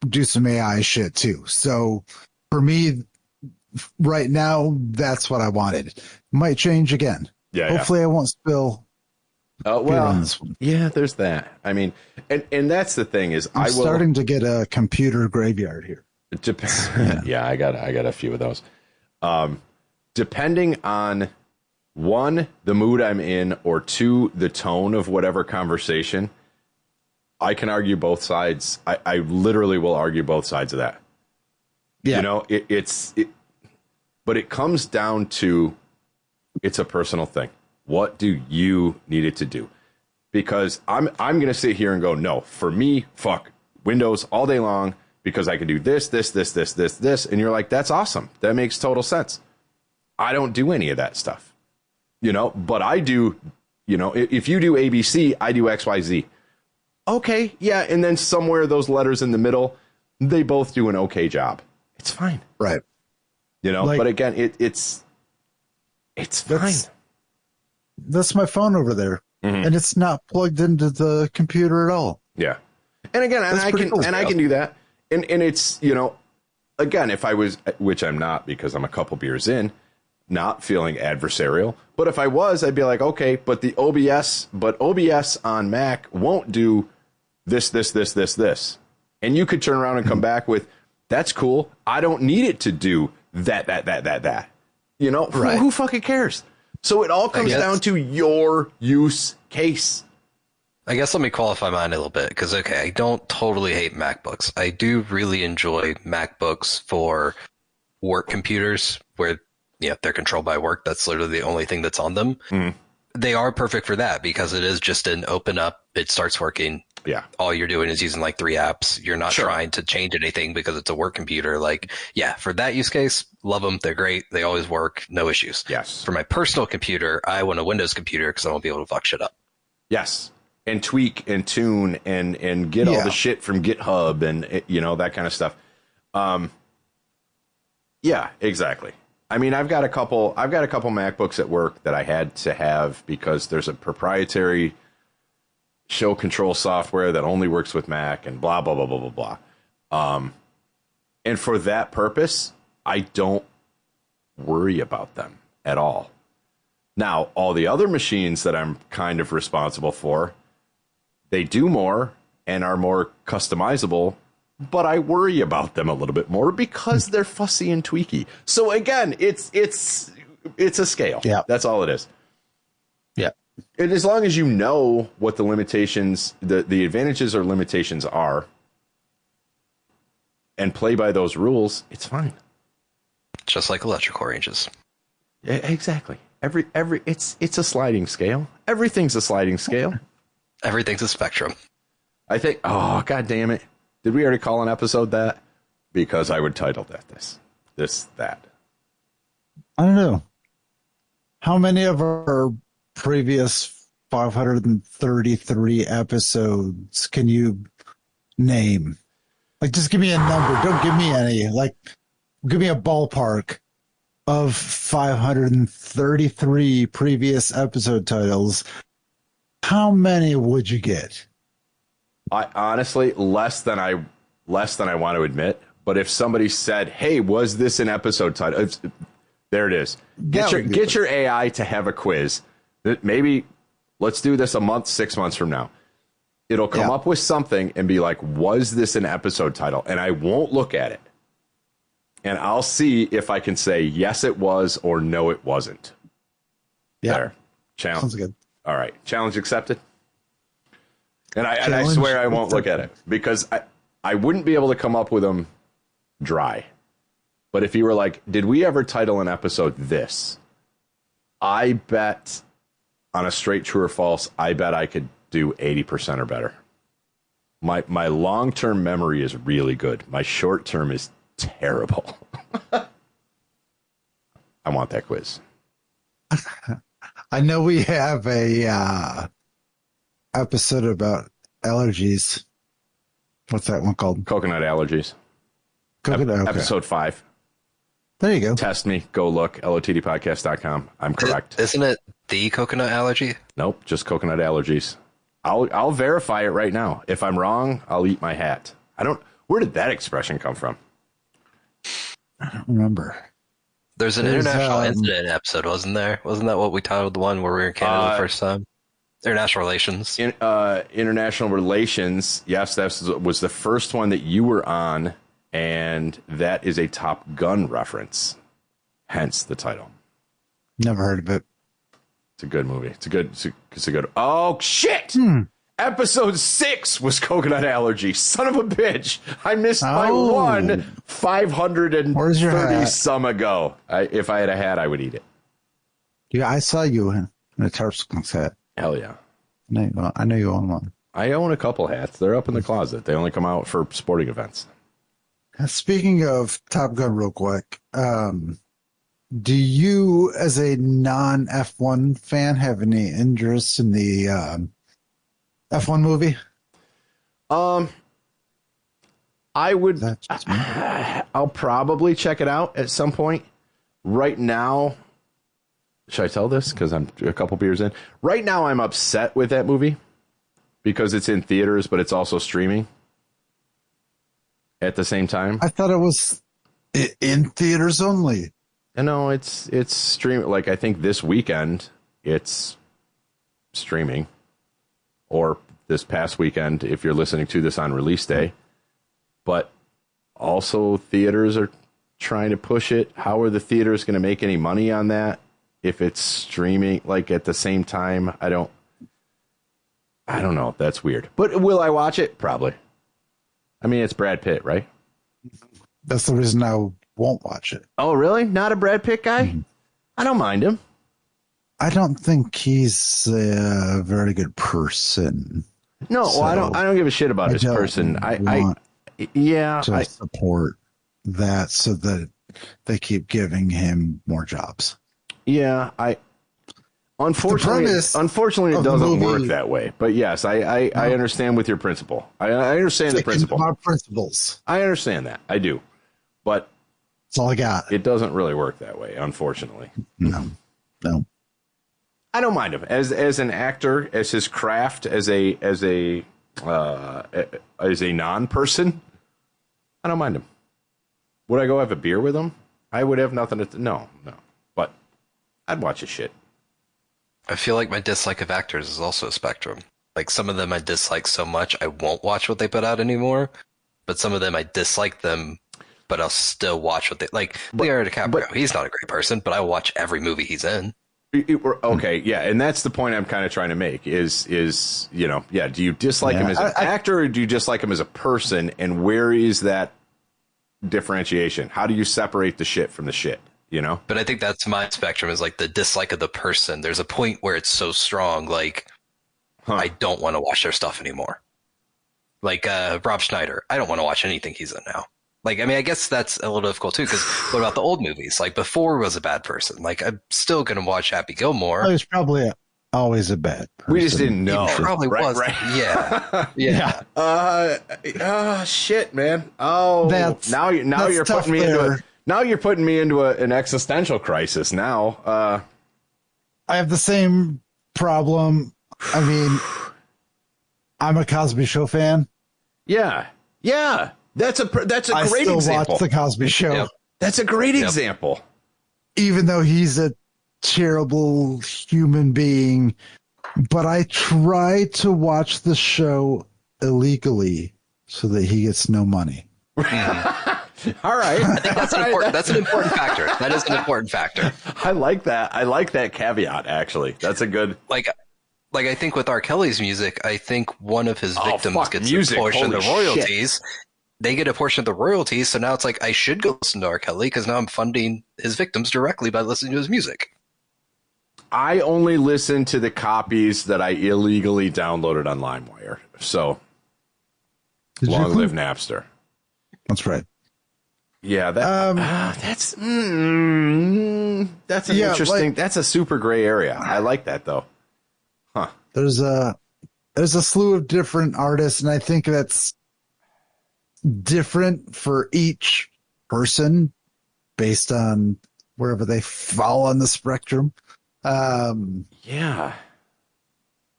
do some AI shit too. So for me right now, that's what I wanted. Might change again. Yeah. Hopefully I won't spill. Oh, well, on this one. Yeah, there's that. I mean, and that's the thing is I'm starting to get a computer graveyard here. It depends. Yeah, I got a few of those. Depending on one, the mood I'm in, or two, the tone of whatever conversation, I can argue both sides. I literally will argue both sides of that. Yeah. But it comes down to it's a personal thing. What do you need it to do? Because I'm going to sit here and go, no, for me, fuck Windows all day long. Because I can do this. And you're like, that's awesome. That makes total sense. I don't do any of that stuff, but I do, if you do ABC, I do XYZ. Okay. Yeah. And then somewhere those letters in the middle, they both do an okay job. It's fine. Right. But again, it's fine. That's my phone over there. Mm-hmm. And it's not plugged into the computer at all. Yeah. And again, I can do that. And it's, again, if I was, which I'm not because I'm a couple beers in, not feeling adversarial. But if I was, I'd be like, okay, but OBS on Mac won't do this. And you could turn around and come back with, that's cool. I don't need it to do that. You know, who fucking cares? So it all comes down to your use case. I guess let me qualify mine a little bit because, okay, I don't totally hate MacBooks. I do really enjoy MacBooks for work computers where they're controlled by work. That's literally the only thing that's on them. Mm. They are perfect for that because it is just an open up, it starts working. Yeah. All you're doing is using like 3 apps. You're not trying to change anything because it's a work computer. Like, yeah, for that use case, love them. They're great. They always work. No issues. Yes. For my personal computer, I want a Windows computer because I won't be able to fuck shit up. Yes. And tweak and tune and get all the shit from GitHub and, that kind of stuff. Yeah, exactly. I mean, I've got a couple MacBooks at work that I had to have because there's a proprietary show control software that only works with Mac and blah, blah, blah, blah, blah, blah. And for that purpose, I don't worry about them at all. Now, all the other machines that I'm kind of responsible for, they do more and are more customizable, but I worry about them a little bit more because they're fussy and tweaky. So again, it's a scale. Yeah. That's all it is. Yeah. And as long as you know what the limitations, the advantages or limitations are, and play by those rules, it's fine. Just like electrical ranges. Yeah, exactly. It's a sliding scale. Everything's a sliding scale. Everything's a spectrum. I think. Oh, God damn it! Did we already call an episode that? Because I would title that that. I don't know. How many of our previous 533 episodes can you name? Like, just give me a number. Don't give me any. Like, give me a ballpark of 533 previous episode titles. How many would you get? I honestly less than I want to admit. But if somebody said, "Hey, was this an episode title?" There it is. Get your AI to have a quiz. Maybe let's do this a month, 6 months from now. It'll come up with something and be like, "Was this an episode title?" And I won't look at it. And I'll see if I can say, yes, it was, or no, it wasn't. Yeah. There. Challenge. Sounds good. All right. Challenge accepted. And I swear I won't look at it because I wouldn't be able to come up with them dry. But if you were like, did we ever title an episode this? I bet on a straight true or false, I bet I could do 80% or better. My long-term memory is really good. My short-term is terrible. I want that quiz. I know we have a episode about allergies. What's that one called? Coconut allergies. Coconut, okay. Episode 5. There you go. Test me. Go look. LOTDpodcast.com. I'm correct. Isn't it the coconut allergy? Nope. Just coconut allergies. I'll verify it right now. If I'm wrong, I'll eat my hat. Where did that expression come from? I don't remember. There's an international incident episode, wasn't there? Wasn't that what we titled the one where we were in Canada the first time? International relations. International relations. Yes, that was the first one that you were on, and that is a Top Gun reference. Hence the title. Never heard of it. It's a good movie. It's a good. Oh shit! Episode 6 was coconut allergy. Son of a bitch! I missed my one 530 some ago. If I had a hat, I would eat it. Yeah, I saw you in a Tarp Skunks hat. Hell yeah! I know you own one. I own a couple hats. They're up in the closet. They only come out for sporting events. Speaking of Top Gun, real quick, do you, as a non-F1 fan, have any interest in the F1 movie? I would. I'll probably check it out at some point. Right now, should I tell this? Because I'm a couple beers in. Right now, I'm upset with that movie because it's in theaters, but it's also streaming at the same time. I thought it was in theaters only. No, it's streaming. Like, I think this weekend it's streaming, or this past weekend if you're listening to this on release day. But also theaters are trying to push it? How are the theaters going to make any money on that if it's streaming like at the same time? I don't know. That's weird. But will I watch it? Probably. I mean, it's Brad Pitt, right? That's the reason I won't watch it. Oh, really? Not a Brad Pitt guy? Mm-hmm. I don't mind him. I don't think he's a very good person. No, so I don't give a shit about his person. I support that so that they keep giving him more jobs. Yeah, unfortunately it doesn't work that way. But yes, I understand with your principle. I understand the principle. Our principles. I understand that. I do. But that's all I got. It doesn't really work that way, unfortunately. No. I don't mind him as an actor, as his craft, as a non-person. I don't mind him. Would I go have a beer with him? I would have nothing to. No. But I'd watch his shit. I feel like my dislike of actors is also a spectrum. Like some of them I dislike so much I won't watch what they put out anymore. But some of them I dislike them, but I'll still watch what they like. Leonardo DiCaprio, he's not a great person, but I watch every movie he's in. Okay, yeah, and that's the point I'm kind of trying to make is do you dislike him as an actor or do you dislike him as a person, and where is that differentiation? How do you separate the shit from the shit, you know? But I think that's my spectrum is like the dislike of the person. There's a point where it's so strong, like I don't want to watch their stuff anymore. Like Rob Schneider, I don't want to watch anything he's in now. Like, I mean, I guess that's a little difficult too, because what about the old movies? Like, before was a bad person. Like, I'm still going to watch Happy Gilmore. He was probably always a bad person. We just didn't know. He probably was. Right. Yeah. Shit, man. Oh, now you're putting me into an existential crisis now. I have the same problem. I mean, I'm a Cosby Show fan. Yeah. That's a great example. I still watch The Cosby Show. Yep. That's a great example. Even though he's a terrible human being, but I try to watch the show illegally so that he gets no money. All right. I think that's an important factor. That is an important factor. I like that. I like that caveat, actually. That's a good... Like I think with R. Kelly's music, I think one of his victims gets a portion of the royalties. Shit. They get a portion of the royalties, so now it's like I should go listen to R. Kelly because now I'm funding his victims directly by listening to his music. I only listen to the copies that I illegally downloaded on LimeWire. So, long live Napster. That's right. Yeah, that's an interesting. That's a super gray area. I like that though. Huh? There's a slew of different artists, and I think that's different for each person based on wherever they fall on the spectrum. Yeah.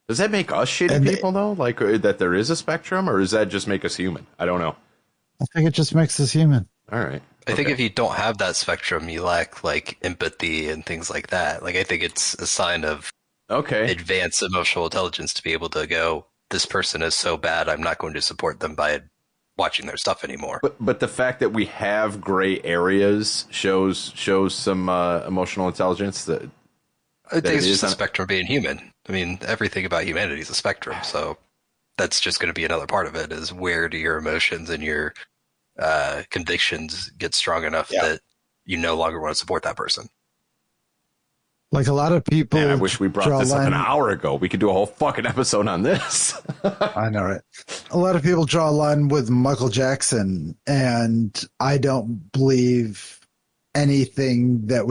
Does that make us shitty people though? Like that there is a spectrum, or does that just make us human? I don't know. I think it just makes us human. All right. I think if you don't have that spectrum, you lack like empathy and things like that. Like I think it's a sign of advanced emotional intelligence to be able to go, this person is so bad, I'm not going to support them by watching their stuff anymore. But the fact that we have gray areas shows some emotional intelligence. That I think it's just a spectrum of being human. I mean, everything about humanity is a spectrum, so that's just going to be another part of it. Is where do your emotions and your convictions get strong enough that you no longer want to support that person? Like a lot of people. Man, I wish we brought this up an hour ago. We could do a whole fucking episode on this. I know, right? A lot of people draw a line with Michael Jackson, and I don't believe anything that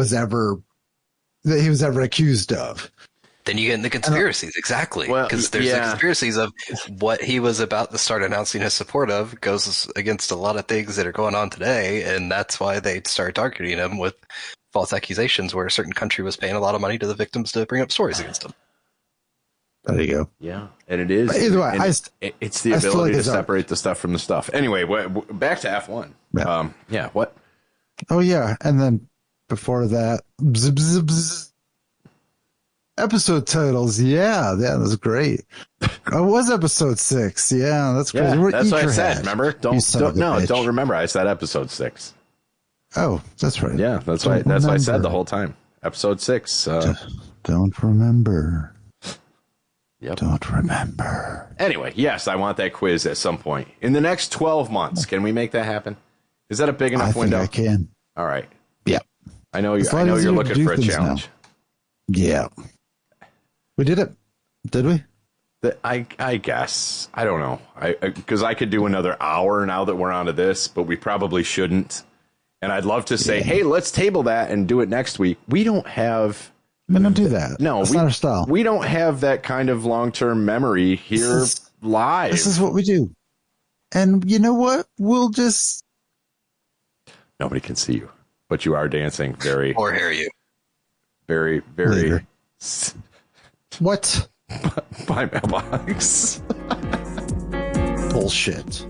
he was ever accused of. Then you get into conspiracies, exactly. Because there's the conspiracies of what he was about to start announcing his support of goes against a lot of things that are going on today, and that's why they start targeting him with false accusations where a certain country was paying a lot of money to the victims to bring up stories against them. There you go. Yeah, and it is. But either way, it's the ability to separate the stuff from the stuff. Anyway, back to F1. Yeah. What? Oh, yeah, and then before that, episode titles. Yeah, that was great. It was episode 6. Yeah, that's crazy. Yeah, that's what I said. Remember? Don't remember. I said episode 6. Oh, that's right. Yeah, that's why. That's what I said the whole time. Episode 6. Don't remember. Yep. Don't remember. Anyway, yes, I want that quiz at some point in the next 12 months. Can we make that happen? Is that a big enough window? I can. All right. Yeah. I know you. I know you're looking for a challenge. Now. Yeah. We did it. Did we? I guess. I don't know. Because I could do another hour now that we're onto this, but we probably shouldn't. And I'd love to say, hey, let's table that and do it next week. We don't have. We don't do that. No, that's not our style. We don't have that kind of long-term memory here live. This is what we do. And you know what? We'll just. Nobody can see you, but you are dancing very. Or hear you. Very, very. Later. What? By mailbox. Bullshit.